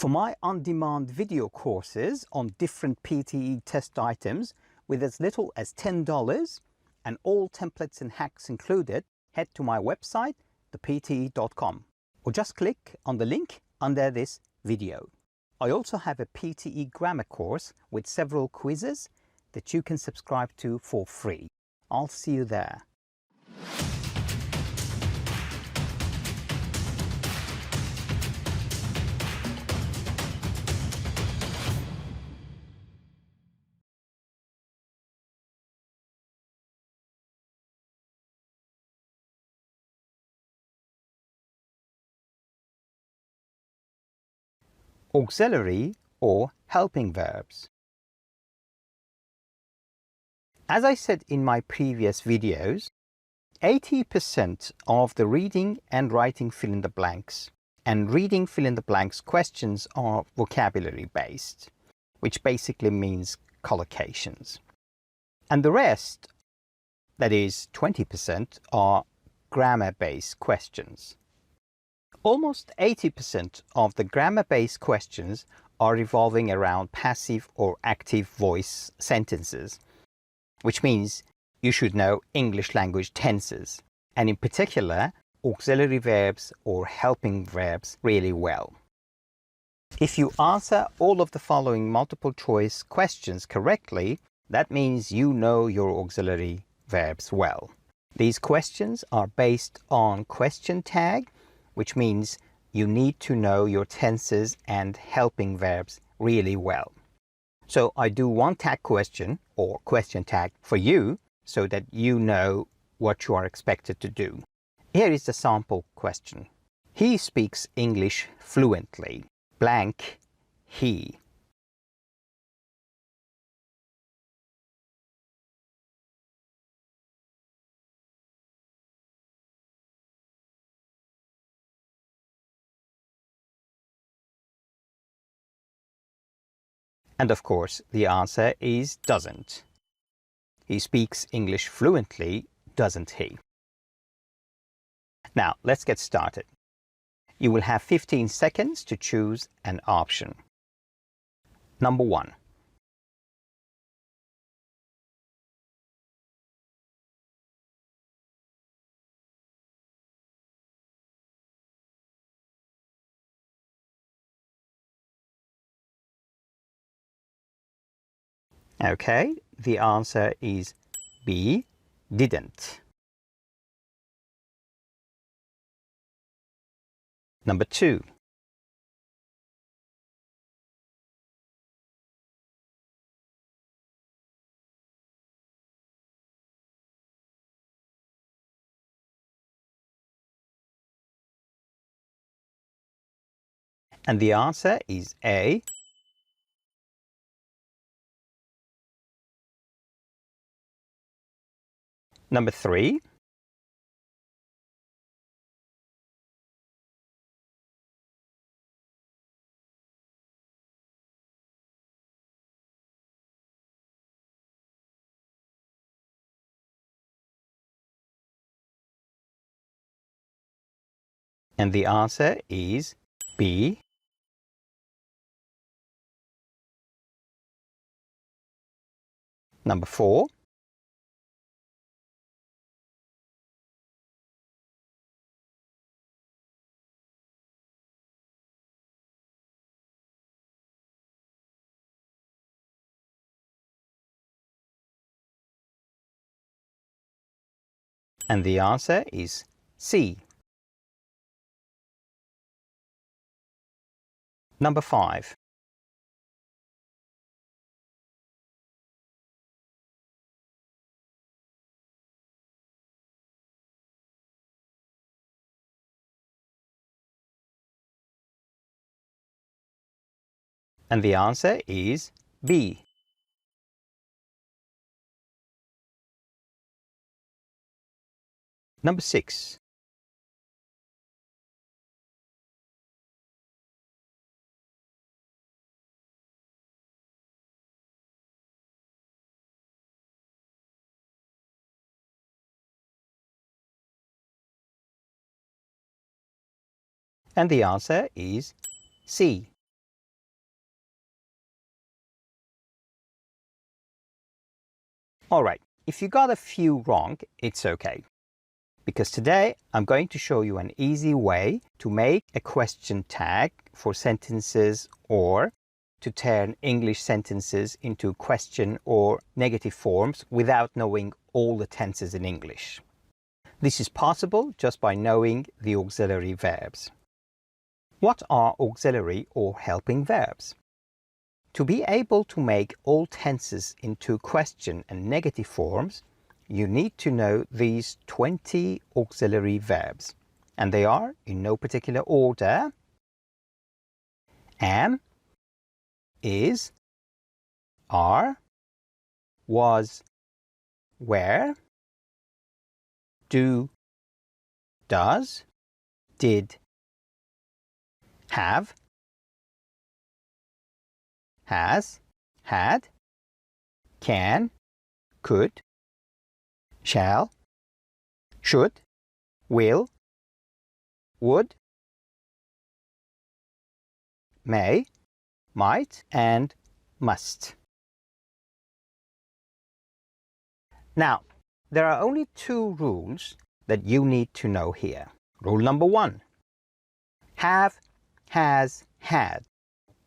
For my on-demand video courses on different PTE test items with as little as $10 and all templates and hacks included, head to my website, thepte.com, or just click on the link under this video. I also have a PTE grammar course with several quizzes that you can subscribe to for free. I'll see you there. Auxiliary or helping verbs. As I said in my previous videos, 80% of the reading and writing fill-in-the-blanks and reading fill-in-the-blanks questions are vocabulary based, which basically means collocations. And the rest, that is 20%, are grammar-based questions. Almost 80% of the grammar-based questions are revolving around passive or active voice sentences, which means you should know English language tenses, and in particular, auxiliary verbs or helping verbs really well. If you answer all of the following multiple choice questions correctly, that means you know your auxiliary verbs well. These questions are based on question tag, which means you need to know your tenses and helping verbs really well. So I do one tag question or question tag for you so that you know what you are expected to do. Here is the sample question. He speaks English fluently. Blank, he. And of course, the answer is doesn't. He speaks English fluently, doesn't he? Now, let's get started. You will have 15 seconds to choose an option. Number 1. Okay, the answer is B, didn't. Number 2. And the answer is A. Number 3. And the answer is B. Number 4. And the answer is C. Number 5. And the answer is B. Number 6. And the answer is C. All right, if you got a few wrong, it's okay. Because today I'm going to show you an easy way to make a question tag for sentences or to turn English sentences into question or negative forms without knowing all the tenses in English. This is possible just by knowing the auxiliary verbs. What are auxiliary or helping verbs? To be able to make all tenses into question and negative forms, you need to know these 20 auxiliary verbs, and they are, in no particular order, am, is, are, was, were, do, does, did, have, has, had, can, could, shall, should, will, would, may, might, and must. Now, there are only two rules that you need to know here. Rule number 1. Have, has, had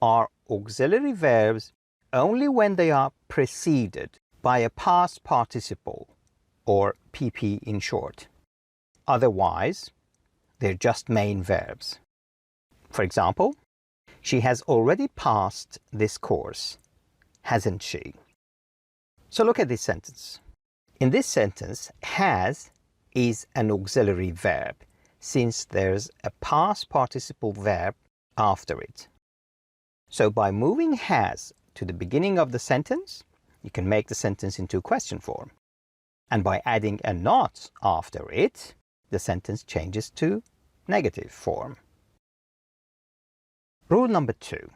are auxiliary verbs only when they are preceded by a past participle, or PP in short. Otherwise, they're just main verbs. For example, she has already passed this course, hasn't she? So look at this sentence. In this sentence, has is an auxiliary verb since there's a past participle verb after it. So by moving has to the beginning of the sentence, you can make the sentence into question form. And by adding a not after it, the sentence changes to negative form. Rule number 2.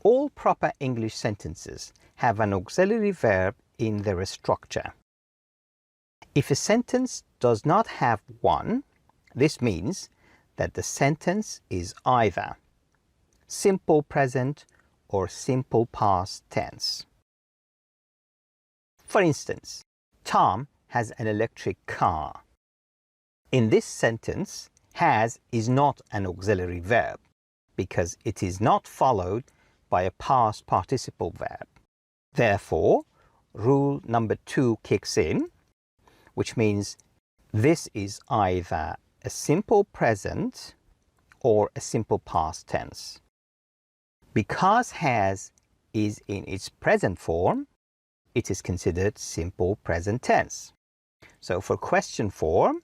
All proper English sentences have an auxiliary verb in their structure. If a sentence does not have one, this means that the sentence is either simple present or simple past tense. For instance, Tom has an electric car. In this sentence, has is not an auxiliary verb because it is not followed by a past participle verb. Therefore, rule number 2 kicks in, which means this is either a simple present or a simple past tense. Because has is in its present form, it is considered simple present tense. So for question form,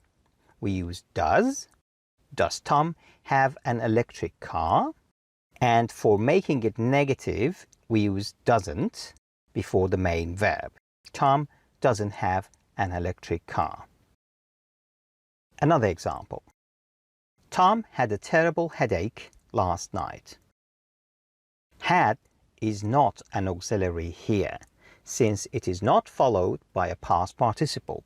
we use does. Does Tom have an electric car? And for making it negative, we use doesn't before the main verb. Tom doesn't have an electric car. Another example. Tom had a terrible headache last night. Had is not an auxiliary here, since it is not followed by a past participle.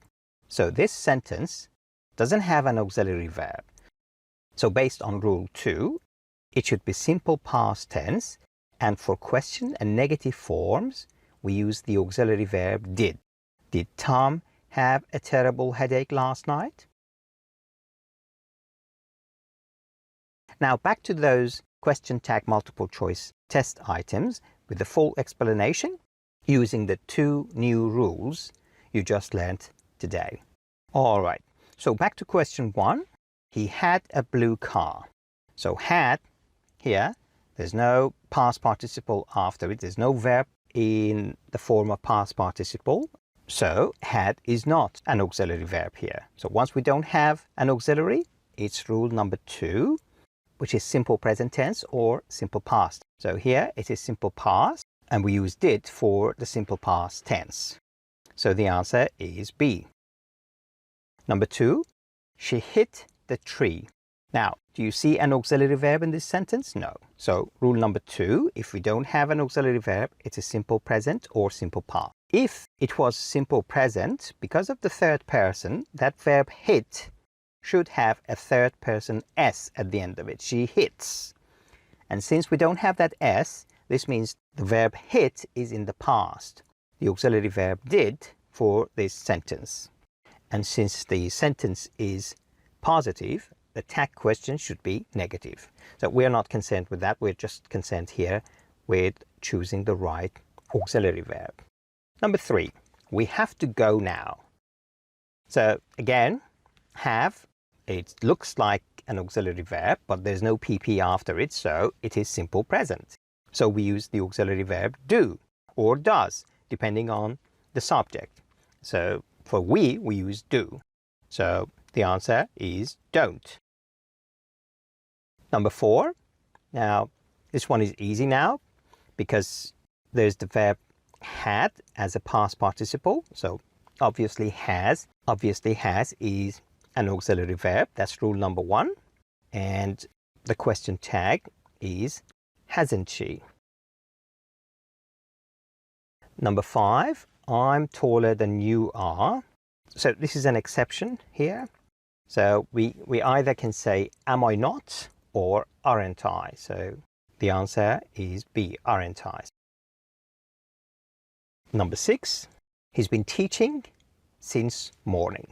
So this sentence doesn't have an auxiliary verb. So based on rule 2, it should be simple past tense, and for question and negative forms, we use the auxiliary verb did. Did Tom have a terrible headache last night? Now back to those question tag multiple choice test items with the full explanation using the 2 new rules you just learned today. All right, so back to question 1. He had a blue car. So had, here, there's no past participle after it. There's no verb in the form of past participle. So had is not an auxiliary verb here. So once we don't have an auxiliary, it's rule number 2, which is simple present tense or simple past. So here it is simple past, and we use did for the simple past tense. So the answer is B. Number 2, she hit the tree. Now, do you see an auxiliary verb in this sentence? No. So rule number 2, if we don't have an auxiliary verb, it's a simple present or simple past. If it was simple present, because of the third person, that verb hit should have a third person S at the end of it. She hits. And since we don't have that S, this means the verb hit is in the past. the auxiliary verb did for this sentence. And since the sentence is positive, the tag question should be negative. So we're not concerned with that. We're just concerned here with choosing the right auxiliary verb. Number 3, we have to go now. So again, have, it looks like an auxiliary verb, but there's no PP after it, so it is simple present. So we use the auxiliary verb do or does, depending on the subject. So for we use do. So the answer is don't. Number 4. Now, this one is easy now because there's the verb had as a past participle. So obviously has is an auxiliary verb. That's rule number 1. And the question tag is hasn't she. Number 5, I'm taller than you are. So this is an exception here. So we either can say am I not or aren't I. So the answer is B, aren't I. Number 6, he's been teaching since morning.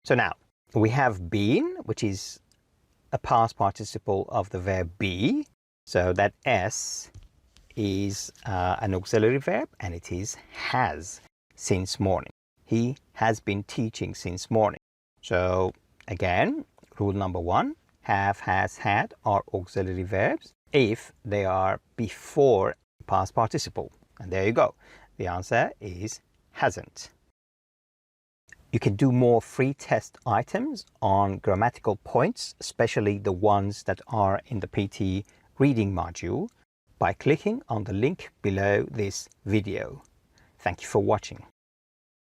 So now we have been, which is a past participle of the verb be. So that S is an auxiliary verb, and it is has since morning. He has been teaching since morning. So again, rule number 1, have, has, had are auxiliary verbs if they are before past participle. And there you go. The answer is hasn't. You can do more free test items on grammatical points, especially the ones that are in the PT reading module, by clicking on the link below this video. Thank you for watching.